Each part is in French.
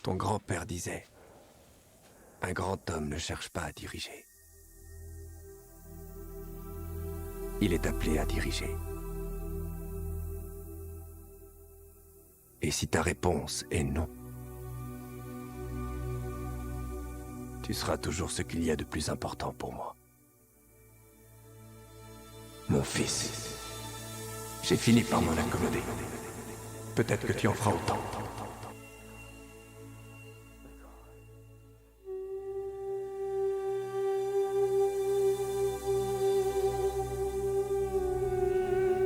Ton grand-père disait, un grand homme ne cherche pas à diriger. Il est appelé à diriger. Et si ta réponse est non, tu seras toujours ce qu'il y a de plus important pour moi. Mon fils. J'ai fini par m'en accommoder. Peut-être que tu en feras autant.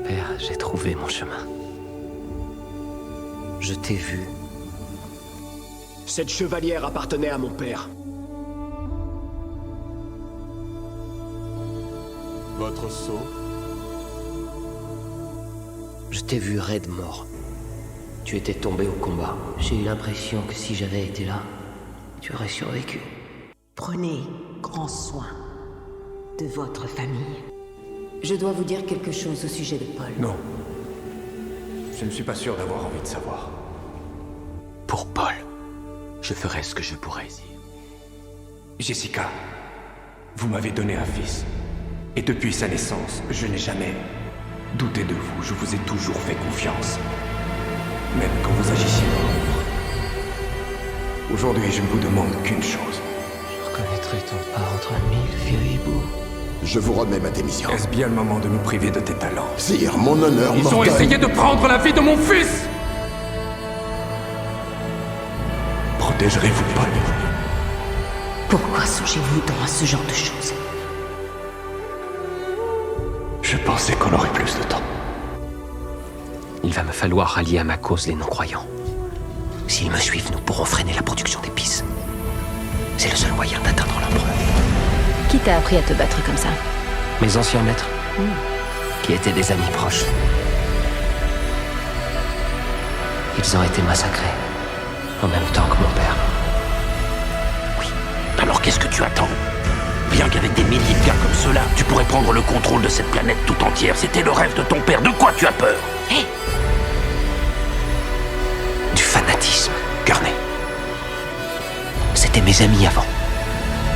Père, j'ai trouvé mon chemin. Je t'ai vu. Cette chevalière appartenait à mon père. Votre sceau? Je t'ai vu raide mort. Tu étais tombé au combat. J'ai eu l'impression que si j'avais été là, tu aurais survécu. Prenez grand soin de votre famille. Je dois vous dire quelque chose au sujet de Paul. Non. Je ne suis pas sûr d'avoir envie de savoir. Pour Paul, je ferai ce que je pourrais dire. Jessica, vous m'avez donné un fils. Et depuis sa naissance, je n'ai jamais douté de vous. Je vous ai toujours fait confiance. Même quand vous agissiez dans l'ombre. Aujourd'hui, je ne vous demande qu'une chose. Je reconnaîtrai ton part entre mille vieux hiboux. Je vous remets ma démission. Est-ce bien le moment de nous priver de tes talents? Sire, mon honneur Ils ont mortel. essayé de prendre la vie de mon fils! Protégerez-vous, Paul? Pourquoi songez-vous tant à ce genre de choses? Je pensais qu'on aurait plus de temps. Il va me falloir rallier à ma cause les non-croyants. S'ils me suivent, nous pourrons freiner la production d'épices. C'est le seul moyen d'atteindre l'empereur. Qui t'a appris à te battre comme ça? Mes anciens maîtres, qui étaient des amis proches. Ils ont été massacrés, en même temps que mon père. Oui. Alors qu'est-ce que tu attends? Bien qu'avec des milliers de gars comme ceux-là, tu pourrais prendre le contrôle de cette planète tout entière. C'était le rêve de ton père. De quoi tu as peur? Du fanatisme, Gurney. C'était mes amis avant.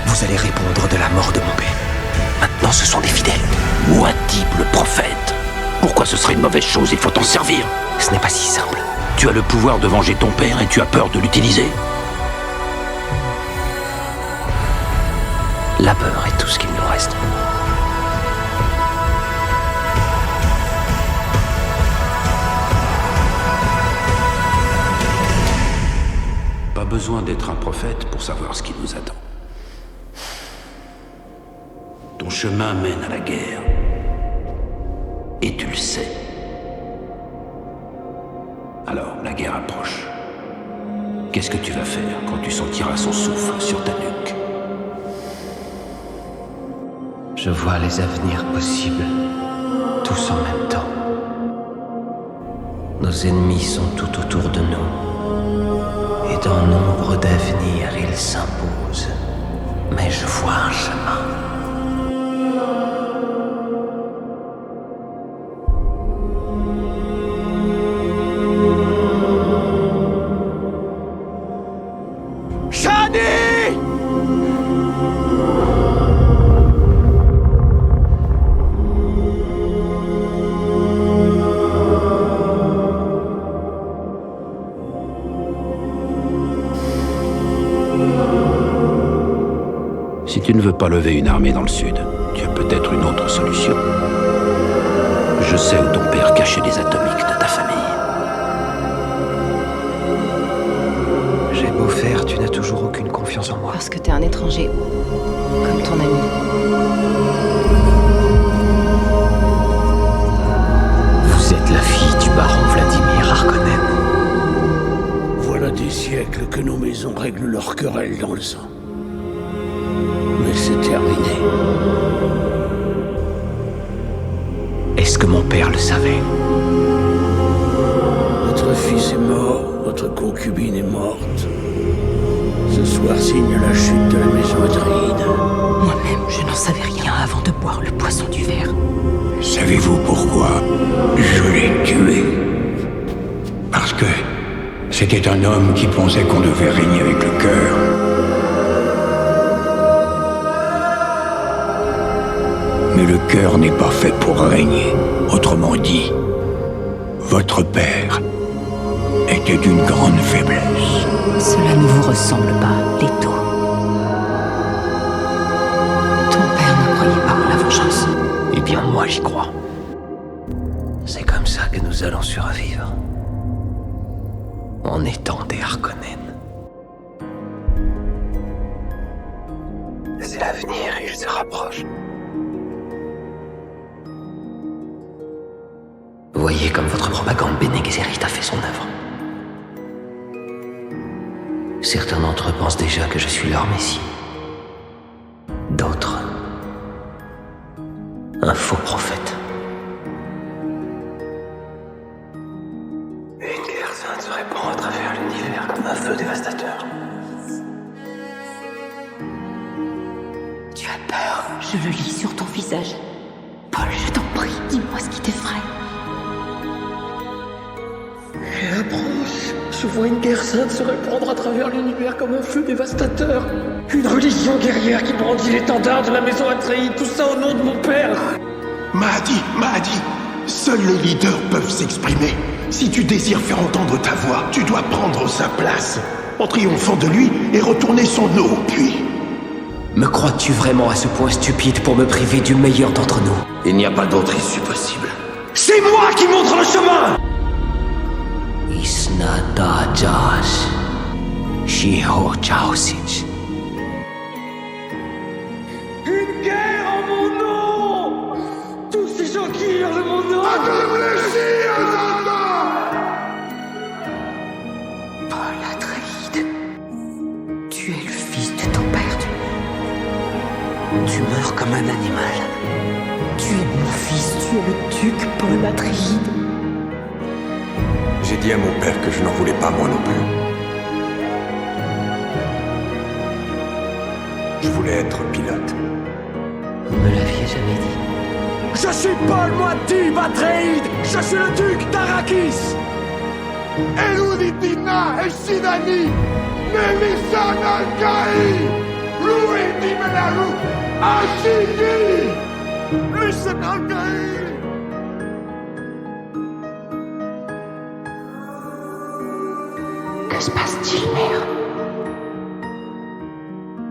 Vous allez répondre de la mort de mon père. Maintenant, ce sont des fidèles. Muad'Dib, le prophète. Pourquoi ce serait une mauvaise chose? Il faut t'en servir. Ce n'est pas si simple. Tu as le pouvoir de venger ton père et tu as peur de l'utiliser? La peur est tout ce qu'il nous reste. Pas besoin d'être un prophète pour savoir ce qui nous attend. Ton chemin mène à la guerre. Et tu le sais. Alors, la guerre approche. Qu'est-ce que tu vas faire quand tu sentiras son souffle sur ta nuque? Je vois les avenirs possibles, tous en même temps. Nos ennemis sont tout autour de nous. Et dans nombre d'avenirs, ils s'imposent. Mais je vois un chemin. Si tu ne veux pas lever une armée dans le sud, tu as peut-être une autre solution. Je sais où ton père cachait les atomiques de ta famille. J'ai beau faire, tu n'as toujours aucune confiance en moi. Parce que t'es un étranger, comme ton ami. Vous êtes la fille du baron Vladimir Harkonnen. Voilà des siècles que nos maisons règlent leurs querelles dans le sang. Mais c'est terminé. Est-ce que mon père le savait? Votre fils est mort, votre concubine est morte. Ce soir signe la chute de la maison Atréide. Moi-même, je n'en savais rien avant de boire le poisson du verre. Savez-vous pourquoi je l'ai tué? Parce que C'était un homme qui pensait qu'on devait régner avec le cœur. Mais le cœur n'est pas fait pour régner. Autrement dit, votre père était d'une grande faiblesse. Cela ne vous ressemble pas, Leto. Ton père ne croyait pas en la vengeance. Eh bien, moi, j'y crois. C'est comme ça que nous allons survivre. En étant des Harkonnen. C'est l'avenir, il se rapproche. Voyez comme votre propagande Bene Gesserit a fait son œuvre. Certains d'entre eux pensent déjà que je suis leur messie. D'autres, un faux prophète. Une guerre sainte se répand à travers l'univers comme un feu dévastateur. Tu as peur. Je le lis sur ton visage. Paul, je t'en prie, dis-moi ce qui t'effraie. Elle approche. Je vois une guerre sainte se répandre à travers l'univers comme un feu dévastateur. Une religion guerrière qui brandit l'étendard de la maison Atreides, tout ça au nom de mon père. Mahdi, seuls les leaders peuvent s'exprimer. Si tu désires faire entendre ta voix, tu dois prendre sa place, en triomphant de lui et retourner son eau au puits. Me crois-tu vraiment à ce point stupide pour me priver du meilleur d'entre nous? Il n'y a pas d'autre issue possible. C'est moi qui montre le chemin! Isna Dajas Shiho Chaosich. Une guerre en mon nom. Tous ces gens qui hurlent mon nom. Paul Atreides, tu es le fils de ton père. Tu meurs comme un animal. Tu es mon fils, tu es le duc Paul Atreides. J'ai dit à mon père que je n'en voulais pas moi non plus. Je voulais être pilote. Vous me l'aviez jamais dit. Je suis Paul Muad'Dib Atreides. Je suis le duc d'Arrakis. Eluditina et Sidani, Melissa Nalkai, Louis Dimenaru, Ashigi, Melissa Nalkai. Que se passe-t-il, mère?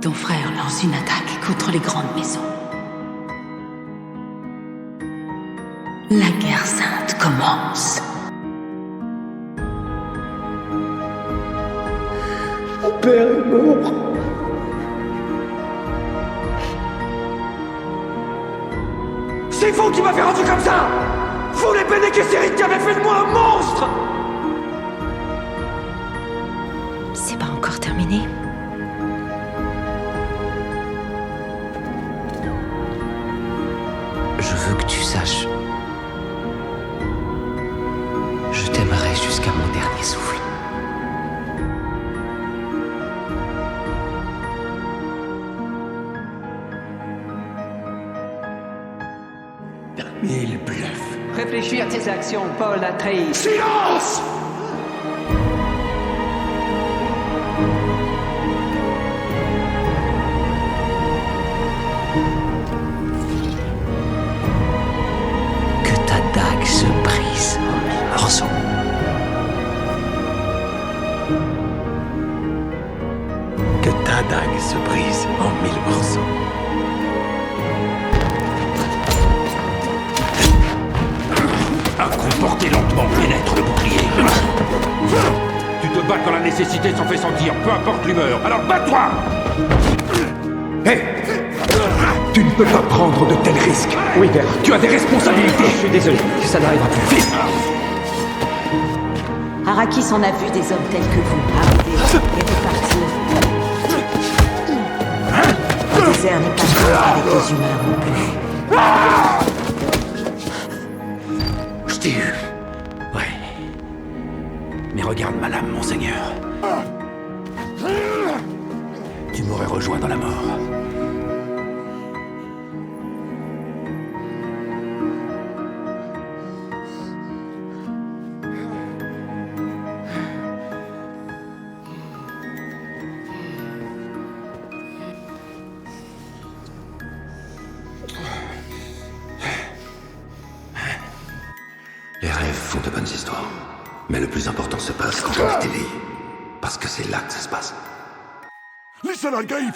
Ton frère lance une attaque contre les grandes maisons. La guerre sainte commence. Mon père est mort. C'est vous qui m'avez rendu comme ça. Vous les Bene Gesserit qui avez fait de moi un monstre. C'est pas encore terminé. Je veux que tu saches. Je t'aimerai jusqu'à mon dernier souffle. Mais il bluffe. Réfléchis à tes actions, Paul Atreides. Silence! Que ta dague se brise en mille morceaux. Que ta dague se brise en 1000 morceaux. Comportez lentement, pénètre le bouclier. Tu te bats quand la nécessité s'en fait sentir, peu importe l'humeur. Alors bats-toi! Hé! Tu ne peux pas prendre de tels risques. Oui, père. Tu as des responsabilités. Je suis désolé, ça n'arrivera plus. Vite! Arrakis en a vu des hommes tels que vous arriver et repartir. Le désert n'est pas pauvre avec les humains non plus. Je t'ai eu. Ouais. Mais regarde ma lame, monseigneur. Tu m'aurais rejoint dans la mort. Les rêves font de bonnes histoires. Mais le plus important se passe quand on les éveille. Parce que c'est là que ça se passe. لسه العجايب